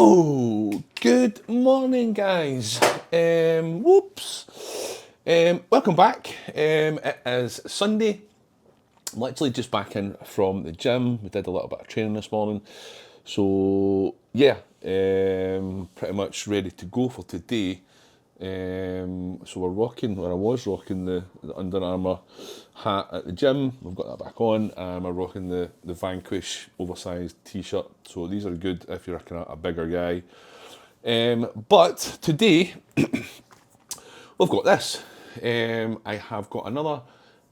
So, good morning, guys. Welcome back. It is Sunday. I'm literally just back in from the gym. We did a little bit of training this morning. So, yeah, pretty much ready to go for today. I was rocking the Under Armour hat at the gym. We've got that back on. I'm rocking the Vanquish oversized t-shirt. So these are good if you're a bigger guy. But today, we've got this. I have got another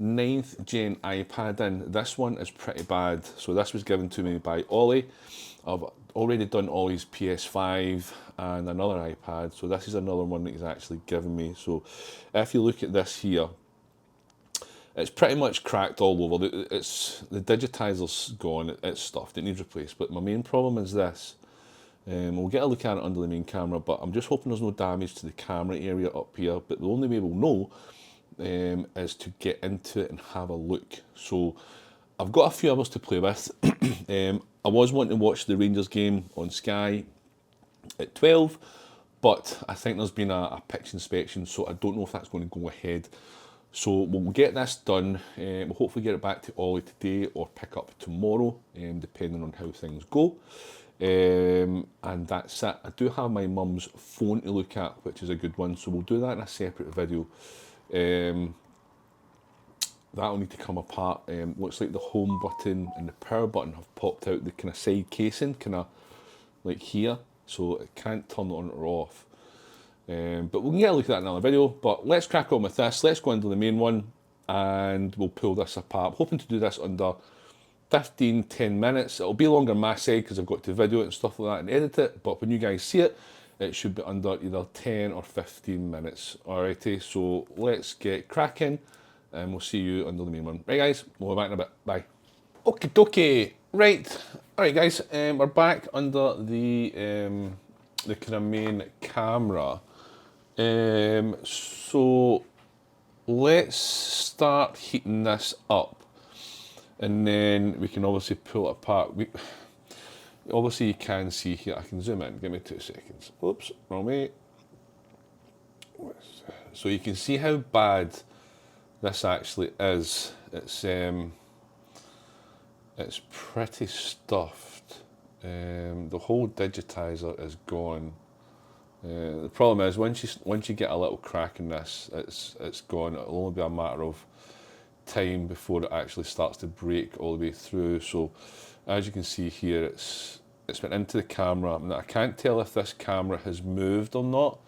9th gen iPad in. This one is pretty bad. So this was given to me by Olly. I've already done Olly's PS5 and another iPad. So this is another one that he's actually given me. So if you look at this here, it's pretty much cracked all over. The digitizer's gone, it's stuffed, it needs replaced. But my main problem is this. We'll get a look at it under the main camera, but I'm just hoping there's no damage to the camera area up here. But the only way we'll know is to get into it and have a look. So I've got a few hours to play with. I was wanting to watch the Rangers game on Sky at 12, but I think there's been a pitch inspection, so I don't know if that's going to go ahead. So we'll get this done. We'll hopefully get it back to Ollie today or pick up tomorrow, depending on how things go. And that's it. I do have my mum's phone to look at, which is a good one, so we'll do that in a separate video. That'll need to come apart. Looks like the home button and the power button have popped out the kind of side casing, kind of like here, so it can't turn on or off. But we can get a look at that in another video. But let's crack on with this. Let's go into the main one and we'll pull this apart. I'm hoping to do this under 15-10 minutes. It'll be longer on my side because I've got to video it and stuff like that and edit it, but when you guys see it, it should be under either 10 or 15 minutes. Alrighty, so let's get cracking and we'll see you under the main one. Right guys, we'll be back in a bit. Bye. Okie dokie. Right. Alright guys, we're back under the kind of main camera. So let's start heating this up. And then we can obviously pull it apart. Obviously you can see here, I can zoom in, give me 2 seconds. Oops, wrong way. So you can see how bad this actually is. It's pretty stuffed. The whole digitizer is gone. The problem is once you get a little crack in this, it's gone. It'll only be a matter of time before it actually starts to break all the way through. So as you can see here, it's went into the camera. Now, I can't tell if this camera has moved or not.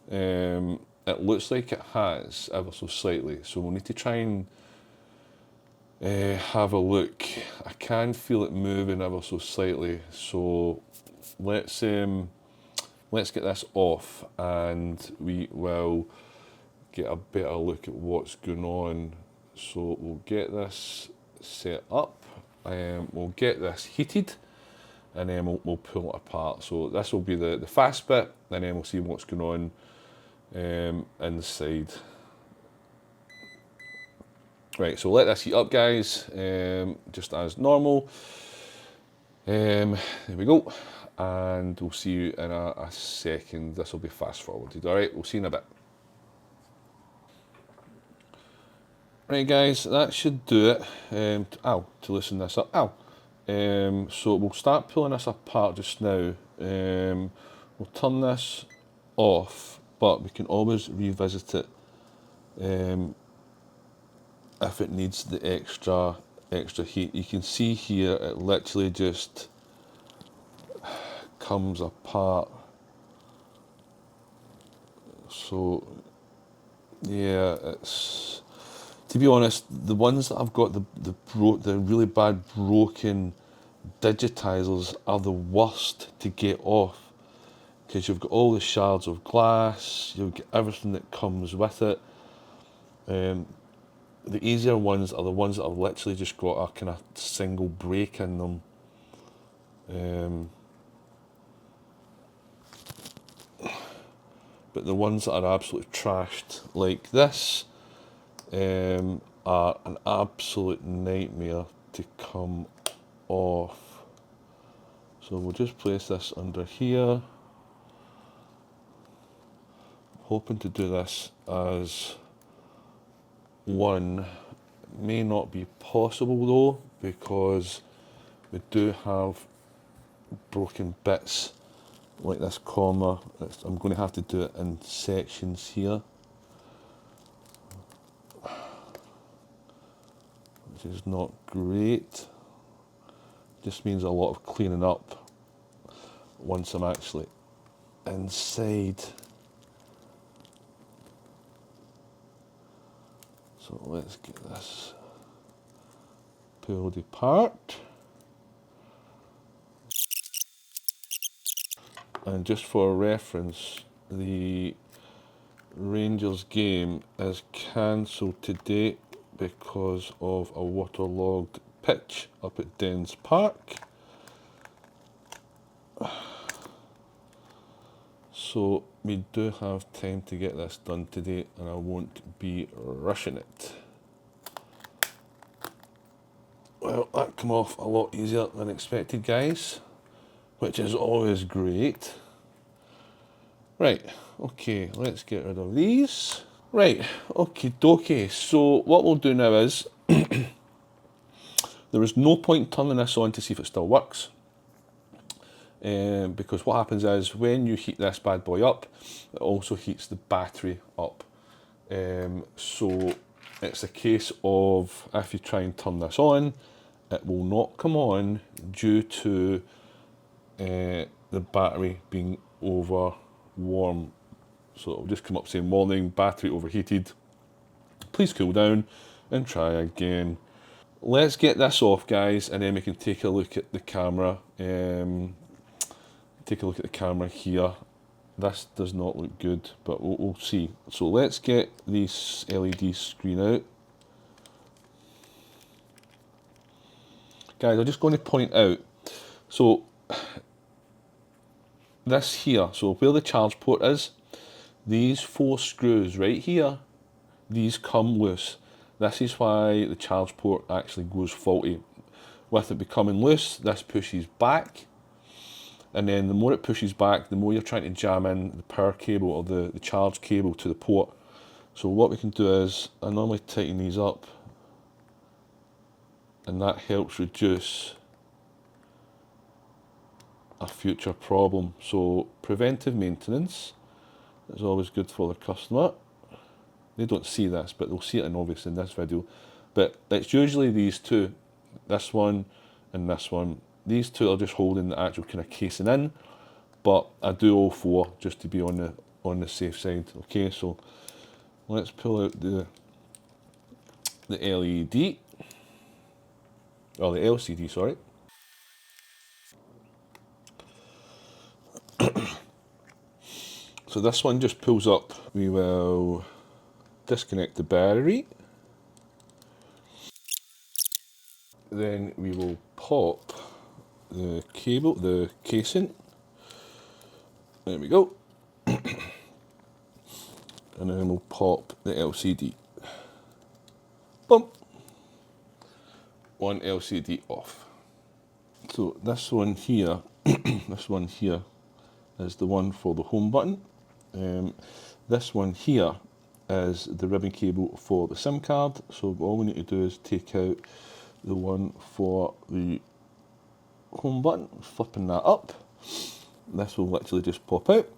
It looks like it has ever so slightly, so we'll need to try and have a look. I can feel it moving ever so slightly, so let's get this off and we will get a better look at what's going on. So we'll get this set up, we'll get this heated, and then we'll pull it apart. So this will be the fast bit, and then we'll see what's going on inside. Right, so let this heat up, guys, just as normal. There we go, and we'll see you in a second. This will be fast forwarded. All right, we'll see you in a bit. Right guys, that should do it. To loosen this up. So we'll start pulling this apart just now. We'll turn this off, but we can always revisit it if it needs the extra heat. You can see here it literally just comes apart. So yeah, it's, to be honest, the ones that I've got, the really bad broken digitizers are the worst to get off, because you've got all the shards of glass, you'll get everything that comes with it. The easier ones are the ones that have literally just got a kind of single break in them. But the ones that are absolutely trashed like this are an absolute nightmare to come off. So we'll just place this under here. Hoping to do this as one. May not be possible though, because we do have broken bits like this comma. I'm going to have to do it in sections here, which is not great. Just means a lot of cleaning up once I'm actually inside. So let's get this pulled apart. And just for reference, the Rangers game is cancelled today because of a waterlogged pitch up at Dens Park. So we do have time to get this done today, and I won't be rushing it. Well, that came off a lot easier than expected, guys, which is always great. Right, okay, let's get rid of these. Right, okie dokie. So what we'll do now is, there is no point turning this on to see if it still works. Because what happens is when you heat this bad boy up, it also heats the battery up. So it's a case of, if you try and turn this on, it will not come on due to the battery being over warm. So it'll just come up saying warning, battery overheated, please cool down and try again. Let's get this off, guys, and then we can take a look at the camera. Take a look at the camera here. This does not look good, but we'll see. So let's get this LED screen out. Guys, I'm just going to point out, so this here, so where the charge port is, these 4 screws right here, these come loose. This is why the charge port actually goes faulty. With it becoming loose, this pushes back, and then the more it pushes back, the more you're trying to jam in the power cable or the charge cable to the port. So what we can do is, I normally tighten these up, and that helps reduce a future problem. So preventive maintenance is always good for the customer. They don't see this, but they'll see it obviously in this video. But it's usually these two, this one and this one. These two are just holding the actual kind of casing in, but I do all 4 just to be on the safe side. Okay, so let's pull out the LED, or the LCD, sorry. So this one just pulls up. We will disconnect the battery. Then we will pop the cable, the casing. There we go. And then we'll pop the LCD. Boom. One LCD off. So this one here, this one here is the one for the home button. This one here is the ribbon cable for the SIM card. So all we need to do is take out the one for the home button, flipping that up. This will literally just pop out.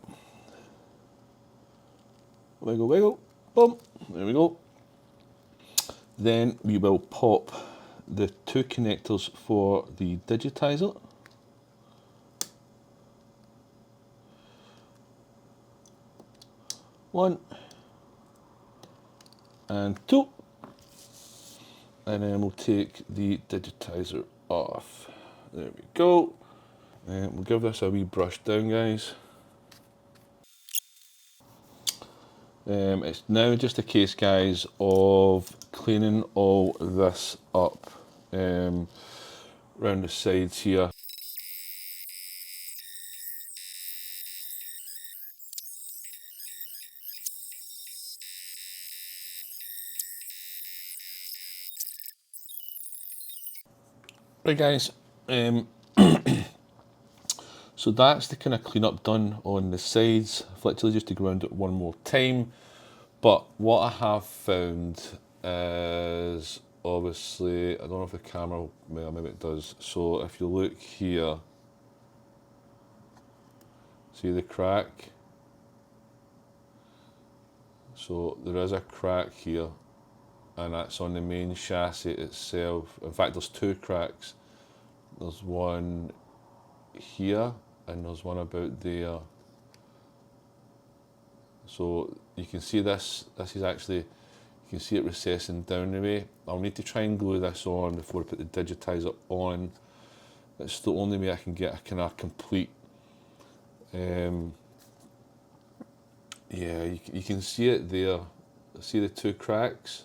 Wiggle, wiggle, boom, there we go. Then we will pop the 2 connectors for the Digitizer. One and 2. And then we'll take the Digitizer off. There we go. And we'll give this a wee brush down, guys. It's now just a case, guys, of cleaning all this up around the sides here. Right, guys, So that's the kind of cleanup done on the sides. I've literally just to go around it one more time. But what I have found is, obviously, I don't know if the camera, well, maybe it does. So if you look here, see the crack? So there is a crack here, and that's on the main chassis itself. In fact, there's two cracks. There's one here, and there's one about there. So you can see this is actually, you can see it recessing down the way. I'll need to try and glue this on before I put the digitizer on. It's the only way I can get a kind of complete, yeah, you can see it there. See the two cracks?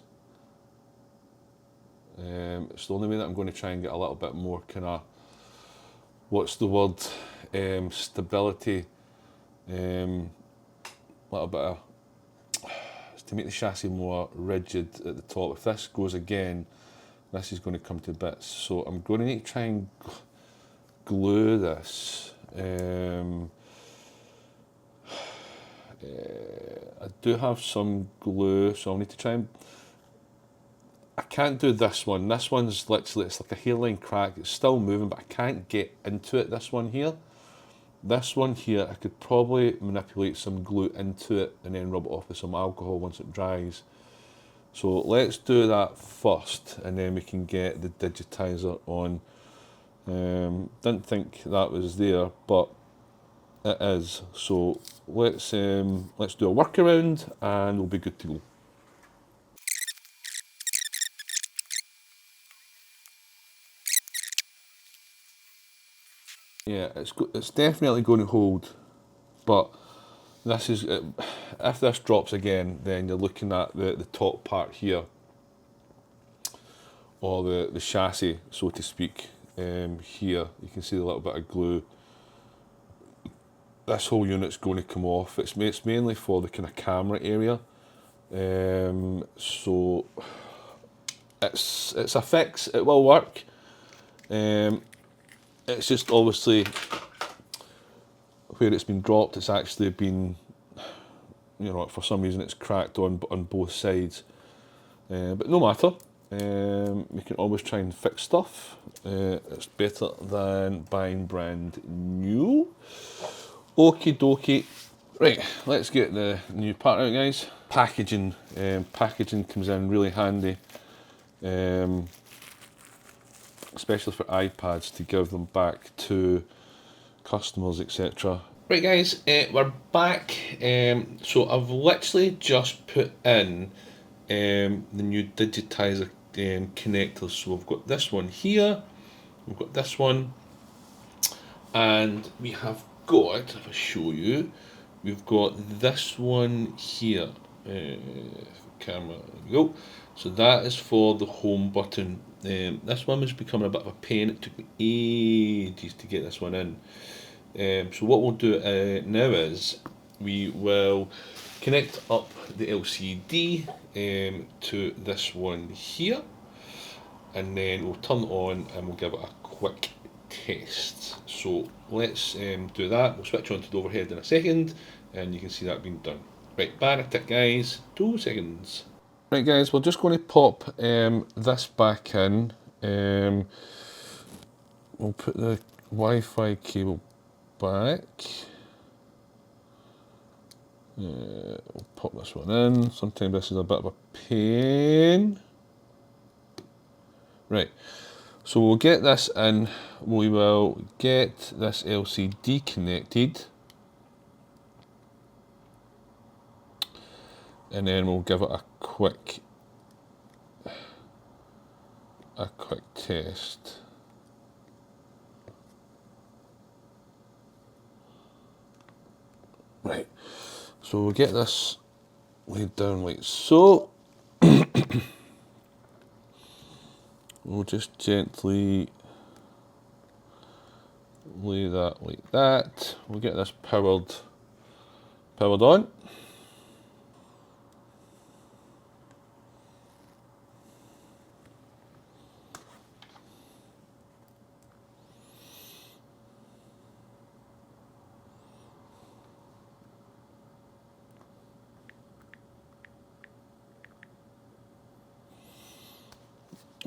It's the only way that I'm going to try and get a little bit more kind of, what's the word, stability, little bit of, to make the chassis more rigid at the top. If this goes again, this is going to come to bits. So I'm going to need to try and glue this. I do have some glue, so I'll need to try and, I can't do this one. This one's literally, it's like a hairline crack. It's still moving, but I can't get into it, this one here. This one here, I could probably manipulate some glue into it and then rub it off with some alcohol once it dries. So let's do that first, and then we can get the digitizer on. Didn't think that was there, but it is. So let's do a workaround, and we'll be good to go. Yeah, it's definitely going to hold, but this is, if this drops again, then you're looking at the top part here, or the chassis, so to speak. Here you can see a little bit of glue. This whole unit's going to come off. It's mainly for the kind of camera area, so it's a fix. It will work. It's just obviously where it's been dropped, it's actually been, you know, for some reason it's cracked on both sides. But no matter, we can always try and fix stuff. It's better than buying brand new. Okie dokie. Right, let's get the new part out, guys. Packaging comes in really handy. Especially for iPads, to give them back to customers, etc. Right guys, we're back. So I've literally just put in the new Digitizer connectors. So we've got this one here, we've got this one, and we have got, if I show you, we've got this one here. Camera, there we go. So that is for the home button. This one was becoming a bit of a pain. It took me ages to get this one in. So what we'll do now is we will connect up the LCD to this one here, and then we'll turn it on and we'll give it a quick test. So let's do that. We'll switch on to the overhead in a second, and you can see that being done. Right, bar a tick guys, 2 seconds. Right guys, we're just going to pop this back in. We'll put the Wi-Fi cable back. We'll pop this one in. Sometimes this is a bit of a pain. Right, so we'll get this in. We will get this LCD connected, and then we'll give it a quick test. Right, so we'll get this laid down like so. We'll just gently lay that like that. We'll get this powered on.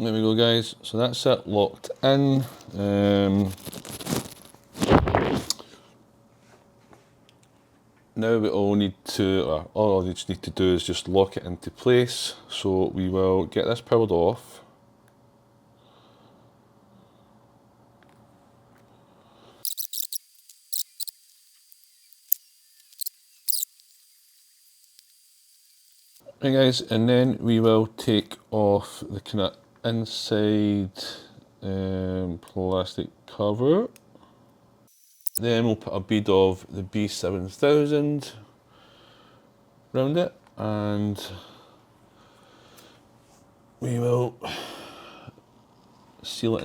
There we go, guys. So that's it, locked in. Now we all need to, all I just need to do is just lock it into place. So we will get this powered off. Right guys, and then we will take off the kind of inside plastic cover. Then we'll put a bead of the B7000 around it, and we will seal it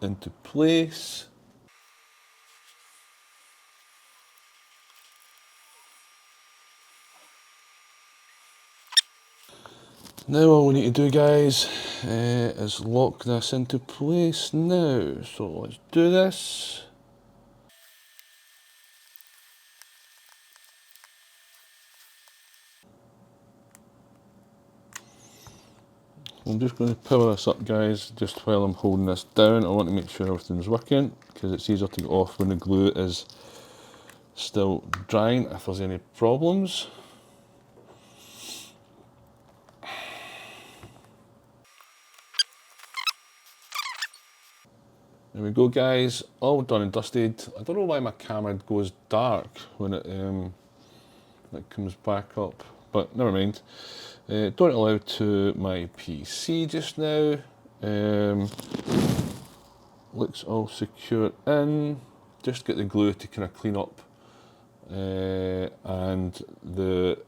into place. Now all we need to do, guys, is lock this into place now. So let's do this. I'm just going to power this up, guys, just while I'm holding this down. I want to make sure everything's working, because it's easier to get off when the glue is still drying if there's any problems. There we go, guys, all done and dusted. I don't know why my camera goes dark when it comes back up, but never mind. Don't allow to my PC just now. Looks all secure in. Just get the glue to kind of clean up, and the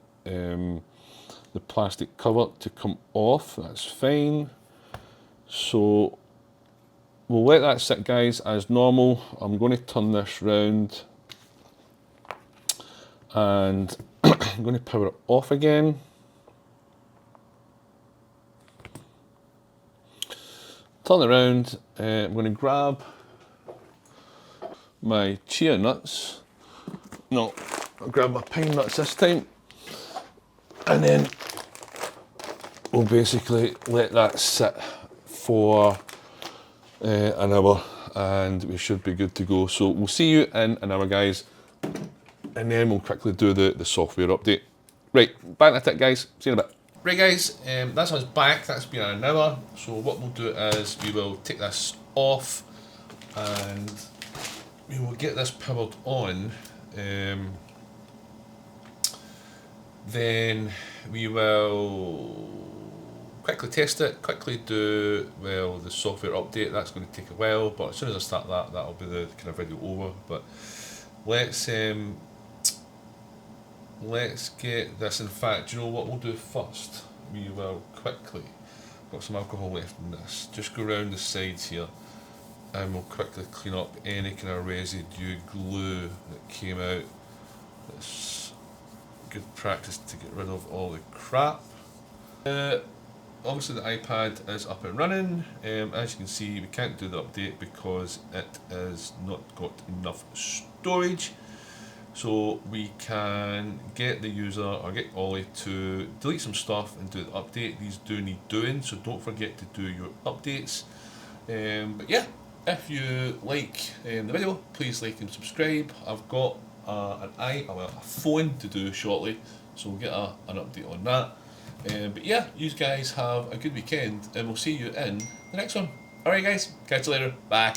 plastic cover to come off. That's fine. So we'll let that sit, guys, as normal. I'm going to turn this round and I'm going to power it off again. Turn it around. I'm going to grab my chia nuts. No, I'll grab my pine nuts this time. And then we'll basically let that sit for an hour and we should be good to go. So we'll see you in an hour, guys, and then we'll quickly do the software update. Right, back at it, guys. See you in a bit. Right, guys, that's us back. That's been an hour. So what we'll do is we will take this off and we will get this powered on. Then we will quickly test it, quickly do, well, the software update. That's going to take a while, but as soon as I start that, that'll be the kind of video over. But let's get this. In fact, you know what we'll do first? We will quickly, got some alcohol left in this, just go around the sides here and we'll quickly clean up any kind of residue glue that came out. It's good practice to get rid of all the crap. Obviously the iPad is up and running. As you can see, we can't do the update because it has not got enough storage. So we can get the user or get Olly to delete some stuff and do the update. These do need doing, so don't forget to do your updates. But yeah, if you like the video, please like and subscribe. I've got a phone to do shortly, so we'll get an update on that. But yeah, you guys have a good weekend and we'll see you in the next one. Alright guys, catch you later, bye.